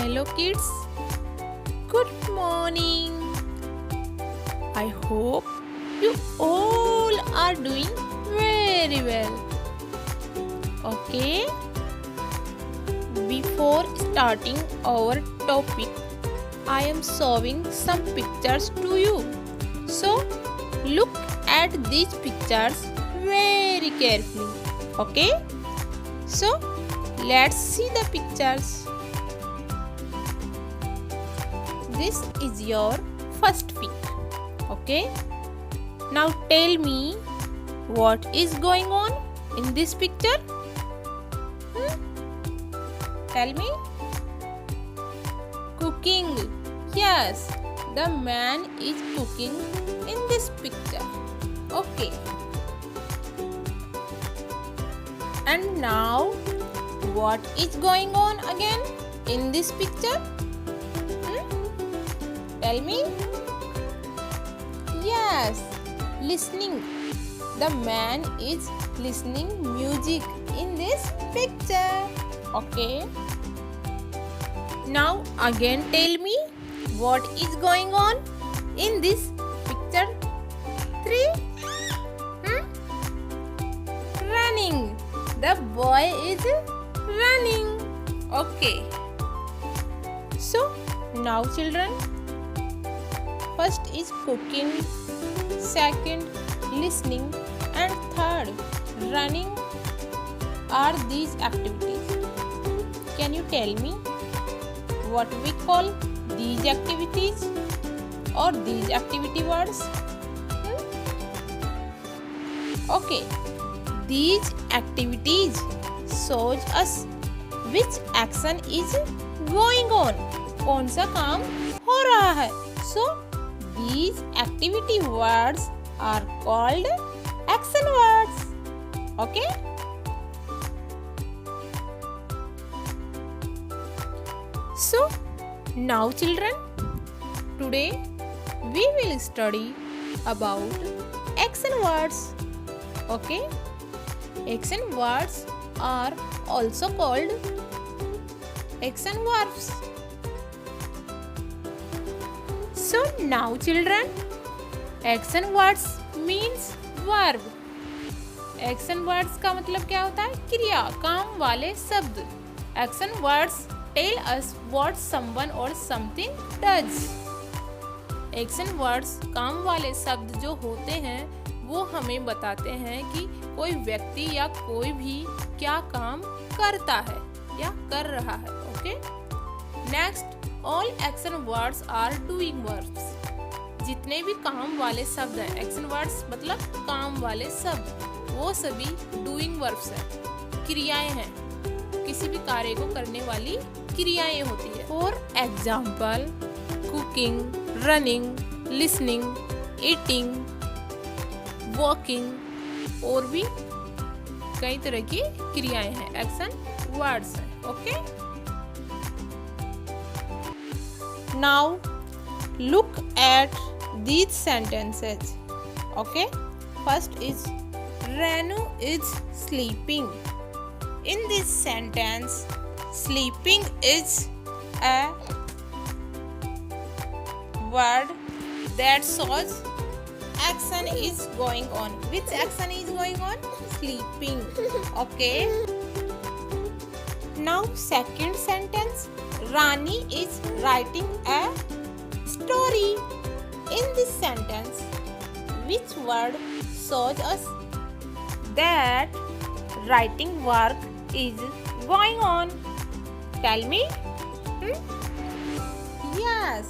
Hello kids, good morning. I hope you all are doing very well. Okay, before starting our topic, I am showing some pictures to you. So look at these pictures very carefully. Okay, so let's see the pictures. This is your first pic. Okay, now tell me what is going on in this picture. Tell me. Cooking. Yes, the man is cooking in this picture. Okay, and now what is going on again in this picture? Tell me. Yes, listening. The man is listening music in this picture. Okay. Now again tell me what is going on in this picture 3. Running. The boy is running. Okay. So now children, first is cooking, second listening, and third running are these activities. Can you tell me what we call these activities or these activity words? Okay, these activities shows us which action is going on. कौन सा काम हो रहा है. So these activity words are called action words. Okay? So now children, today we will study about action words. Okay? Action words are also called action verbs. So now children, action words means verb. Action words का मतलब क्या होता है? क्रिया, काम वाले शब्द. Action words tell us what someone or something does. Action words काम वाले शब्द जो होते हैं वो हमें बताते हैं कि कोई व्यक्ति या कोई भी क्या काम करता है या कर रहा है. Okay. Next, all action words are doing verbs. जितने भी काम वाले शब्द हैं, एक्शन वर्ड्स मतलब काम वाले शब्द, वो सभी डूइंग वर्ब्स हैं, क्रियाएं हैं, किसी भी कार्य को करने वाली क्रियाएं होती है. For example, cooking, running, listening, eating, walking और भी कई तरह की क्रियाएं हैं, एक्शन वर्ड्स हैं. Okay. Now look at these sentences. Okay, first is Renu is sleeping. In this sentence, sleeping is a word that shows action is going on. Which action is going on? Sleeping. Okay. Now second sentence, Rani is writing a story. In this sentence, which word shows us that writing work is going on? Tell me. Yes,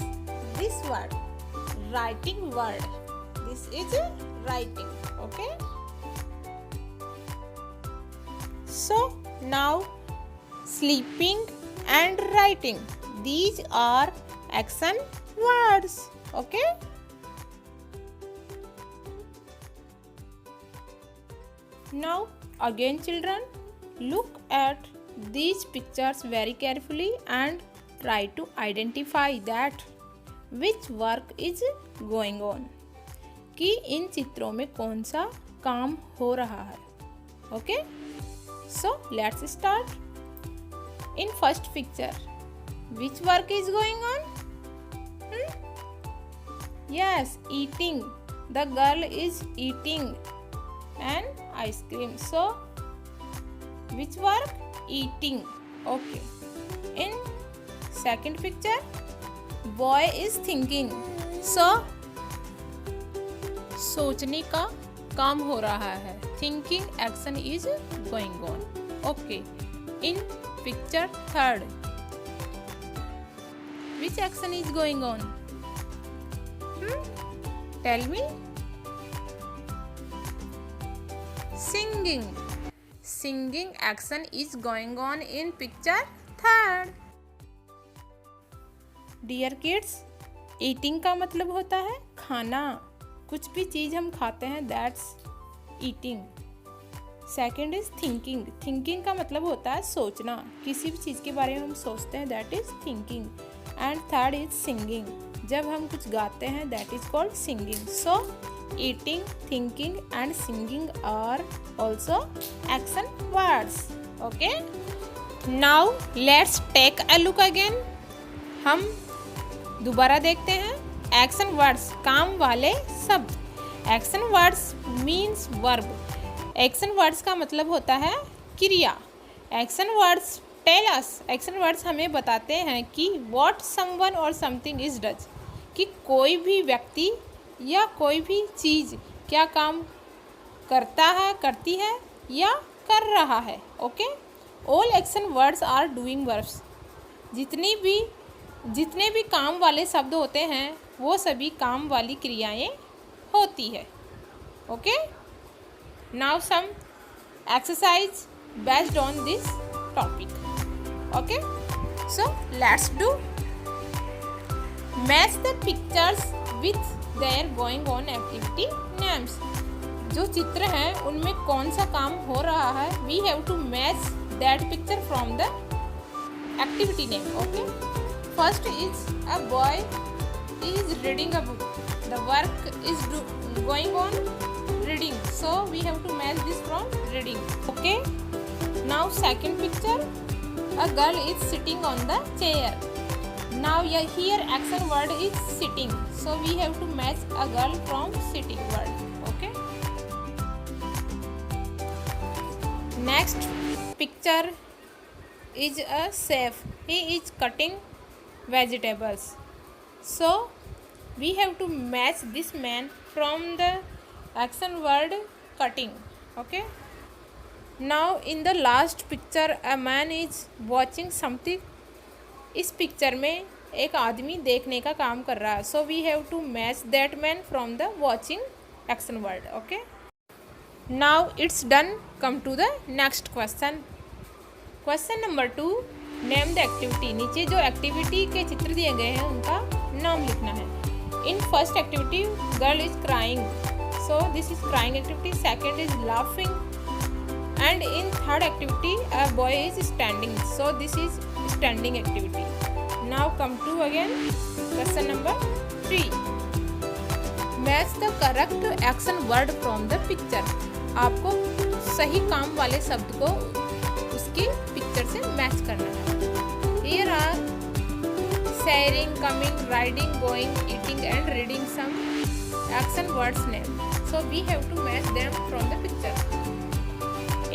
this word, writing word. This is writing. Okay. So now sleeping and writing, these are action words. Okay. Now again children, look at these pictures very carefully and try to identify that which work is going on. कि इन चित्रों में कौन सा काम हो रहा है. Okay. So let's start. In first picture, Which work is going on? Yes, eating. The girl is eating an ice cream. So, which work? Eating. Okay. In second picture, boy is thinking. So, सोचने का काम हो रहा है. Thinking action is going on. Okay. In picture third, which action is going on? Tell me. Singing. Singing action is going on in picture third. Dear kids, eating का मतलब होता है खाना. कुछ भी चीज़ हम खाते हैं, that's eating. Second is thinking. Thinking का मतलब होता है सोचना. किसी भी चीज़ के बारे में हम सोचते हैं, that is thinking. And third is singing. जब हम कुछ गाते हैं, that is called singing. So eating, thinking and singing are also action words. Okay, now let's take a look again. हम दोबारा देखते हैं एक्शन वर्ड्स, काम वाले शब्द. Action words means verb. Action words का मतलब होता है क्रिया. Action words tell us. Action words हमें बताते हैं कि व्हाट समवन और समथिंग इज डज, कि कोई भी व्यक्ति या कोई भी चीज़ क्या काम करता है, करती है या कर रहा है. Okay, all action words are doing verbs. जितने भी काम वाले शब्द होते हैं वो सभी काम वाली क्रियाएं होती है. Okay, now some exercise based on this topic. Okay, so let's do. Match the pictures with their going on activity names. जो चित्र हैं उनमें कौन सा काम हो रहा है, we have to match that picture from the activity name. Okay, first is a boy is reading a book. The work is going on reading, so we have to match this from reading. Okay, now second picture, a girl is sitting on the chair. Now here action word is sitting, so we have to match a girl from sitting word. Okay, next picture is a chef. He is cutting vegetables, so we have to match this man from the action word cutting. Okay, now in the last picture a man is watching something. इस picture में एक आदमी देखने का काम कर रहा है, so we have to match that man from the watching action word. Okay, now it's done. Come to the next question. Question number 2, name the activity. नीचे जो एक्टिविटी के चित्र दिए गए हैं उनका नाम लिखना है. In first activity, girl is crying, so this is crying activity. Second is laughing, and in third activity a boy is standing, so this is standing activity. Now come to again question number 3. Match the correct action word from the picture. आपको सही काम वाले शब्द को उसकी picture से match करना है. Here are sharing, coming, riding, going, eating and reading some action words name. So we have to match them from the picture.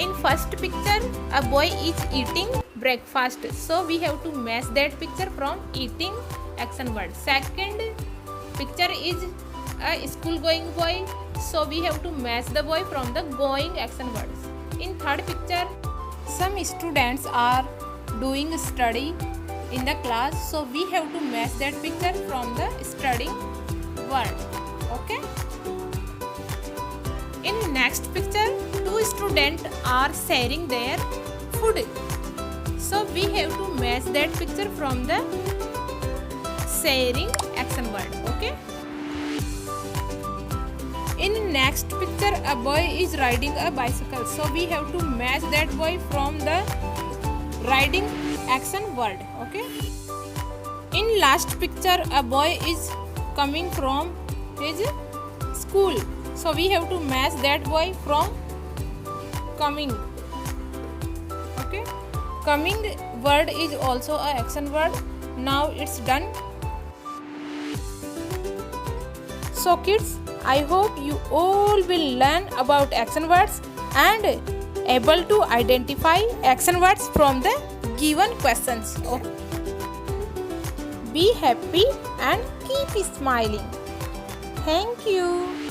In first picture, a boy is eating breakfast. So we have to match that picture from eating action word. Second picture is a school going boy. So we have to match the boy from the going action words. In third picture, some students are doing study in the class, so we have to match that picture from the studying word. Okay, in next picture, 2 students are sharing their food, so we have to match that picture from the sharing action word. Okay, in next picture, a boy is riding a bicycle, so we have to match that boy from the riding action word. Okay, in last picture a boy is coming from his school, so we have to match that boy from coming. Okay, coming word is also a action word. Now it's done. So kids, I hope you all will learn about action words and able to identify action words from the given questions. Okay. Be happy and keep smiling. Thank you.